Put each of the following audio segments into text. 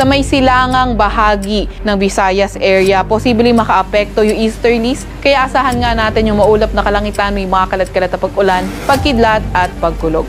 sa may silangang bahagi ng Visayas area, posibleng makaapekto yung easterlies. Kaya asahan nga natin yung maulap na kalangitan, may mga kalat-kalat na pag-ulan, pagkidlat at pagkulog.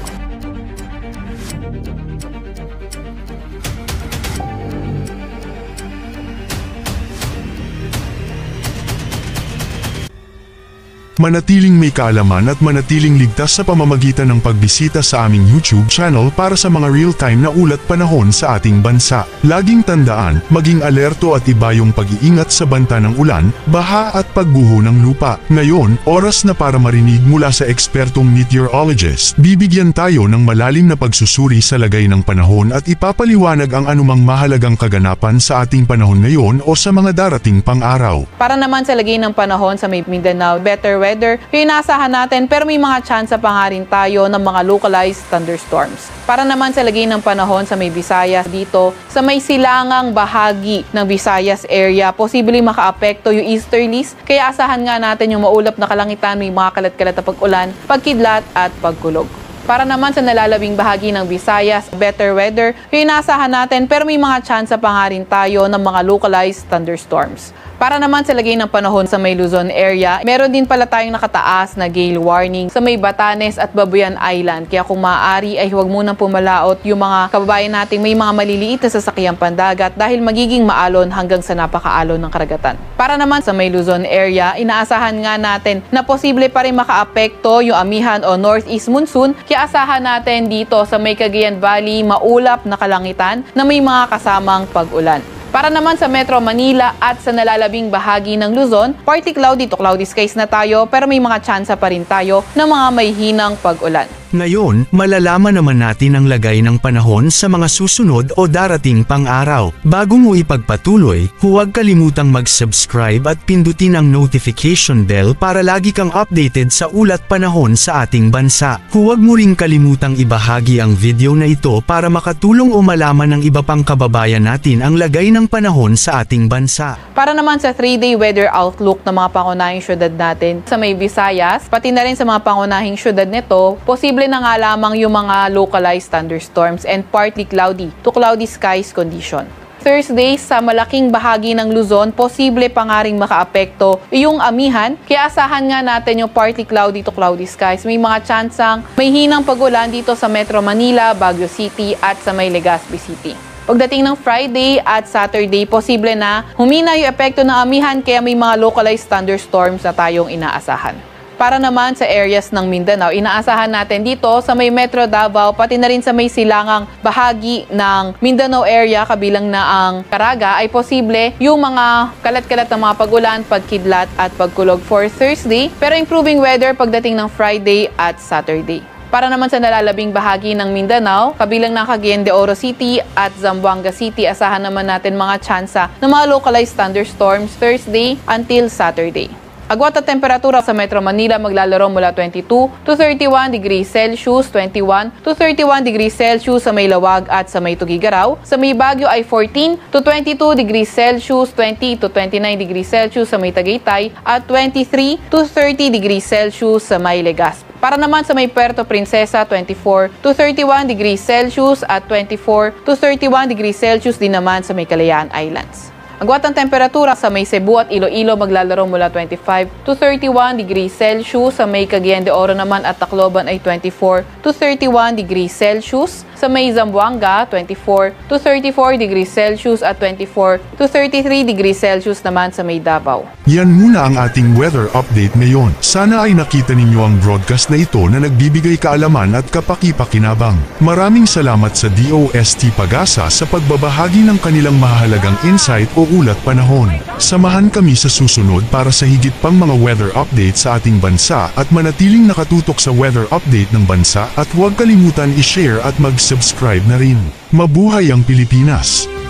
Manatiling may kaalaman at manatiling ligtas sa pamamagitan ng pagbisita sa aming YouTube channel para sa mga real-time na ulat panahon sa ating bansa. Laging tandaan, maging alerto at iba yung pag-iingat sa banta ng ulan, baha at pagguho ng lupa. Ngayon, oras na para marinig mula sa ekspertong meteorologist. Bibigyan tayo ng malalim na pagsusuri sa lagay ng panahon at ipapaliwanag ang anumang mahalagang kaganapan sa ating panahon ngayon o sa mga darating pang araw. Para naman sa lagay ng panahon sa may Mindanao, better weather yung inaasahan natin, pero may mga tsansa pa nga rin tayo ng mga localized thunderstorms. Para naman sa lagay ng panahon sa may Visayas, dito sa may silangang bahagi ng Visayas area, posibleng makaapekto yung easterlies. Kaya asahan nga natin yung maulap na kalangitan, may mga kalat-kalat na pag-ulan, pagkidlat at pagkulog. Para naman sa nalalabing bahagi ng Visayas, better weather yung inaasahan natin, pero may mga tsansa pa nga rin tayo ng mga localized thunderstorms. Para naman sa lagay ng panahon sa may Luzon area, meron din pala tayong nakataas na gale warning sa may Batanes at Babuyan Island. Kaya kung maaari ay huwag munang pumalaot yung mga kababayan nating may mga maliliit na sasakyang pandagat dahil magiging maalon hanggang sa napakaalon ng karagatan. Para naman sa may Luzon area, inaasahan nga natin na posible pa rin makaapekto yung amihan o northeast monsoon. Kaya asahan natin dito sa may Cagayan Valley, maulap na kalangitan na may mga kasamang pag-ulan. Para naman sa Metro Manila at sa nalalabing bahagi ng Luzon, partly cloudy to cloudy skies na tayo, pero may mga tsansa pa rin tayo ng mga may hinang pag-ulan. Ngayon, malalaman naman natin ang lagay ng panahon sa mga susunod o darating pang araw. Bago mo ipagpatuloy, huwag kalimutang mag-subscribe at pindutin ang notification bell para lagi kang updated sa ulat panahon sa ating bansa. Huwag mo ring kalimutang ibahagi ang video na ito para makatulong o malaman ng iba pang kababayan natin ang lagay ng panahon sa ating bansa. Para naman sa 3-day weather outlook ng mga pangunahing syudad natin sa may Visayas, pati na rin sa mga pangunahing syudad nito, posible na nga lamang yung mga localized thunderstorms and partly cloudy to cloudy skies condition. Thursday, sa malaking bahagi ng Luzon, posible pa nga rin makaapekto yung amihan. Kaya asahan nga natin yung partly cloudy to cloudy skies. May mga tsansang may hinang pag-ulan dito sa Metro Manila, Baguio City at sa may Legazpi City. Pagdating ng Friday at Saturday, posible na humina yung epekto ng amihan kaya may mga localized thunderstorms na tayong inaasahan. Para naman sa areas ng Mindanao, inaasahan natin dito sa may Metro Davao, pati na rin sa may silangang bahagi ng Mindanao area, kabilang na ang Caraga, ay posible yung mga kalat-kalat na mga pag-ulan, pagkidlat at pagkulog for Thursday, pero improving weather pagdating ng Friday at Saturday. Para naman sa nalalabing bahagi ng Mindanao, kabilang ng Cagayan de Oro City at Zamboanga City, asahan naman natin mga tsansa ng mga localized thunderstorms Thursday until Saturday. Agwat at temperatura sa Metro Manila maglalaro mula 22 to 31 degrees Celsius, 21 to 31 degrees Celsius sa may Lawag at sa may Tugigaraw. Sa may Baguio ay 14 to 22 degrees Celsius, 20 to 29 degrees Celsius sa may Tagaytay at 23 to 30 degrees Celsius sa may Legazpi. Para naman sa may Puerto Princesa, 24 to 31 degrees Celsius at 24 to 31 degrees Celsius din naman sa may Kalayaan Islands. Agwat ang temperatura sa may Cebu at Iloilo maglalaro mula 25 to 31 degrees Celsius. Sa may Cagayan de Oro naman at Tacloban ay 24 to 31 degrees Celsius. Sa may Zamboanga, 24 to 34 degrees Celsius at 24 to 33 degrees Celsius naman sa may Davao. Yan muna ang ating weather update ngayon. Sana ay nakita ninyo ang broadcast na ito na nagbibigay kaalaman at kapaki-pakinabang. Maraming salamat sa DOST Pag-asa sa pagbabahagi ng kanilang mahalagang insight o ulat panahon. Samahan kami sa susunod para sa higit pang mga weather update sa ating bansa at manatiling nakatutok sa weather update ng bansa at huwag kalimutan i-share at mag-subscribe na rin. Mabuhay ang Pilipinas!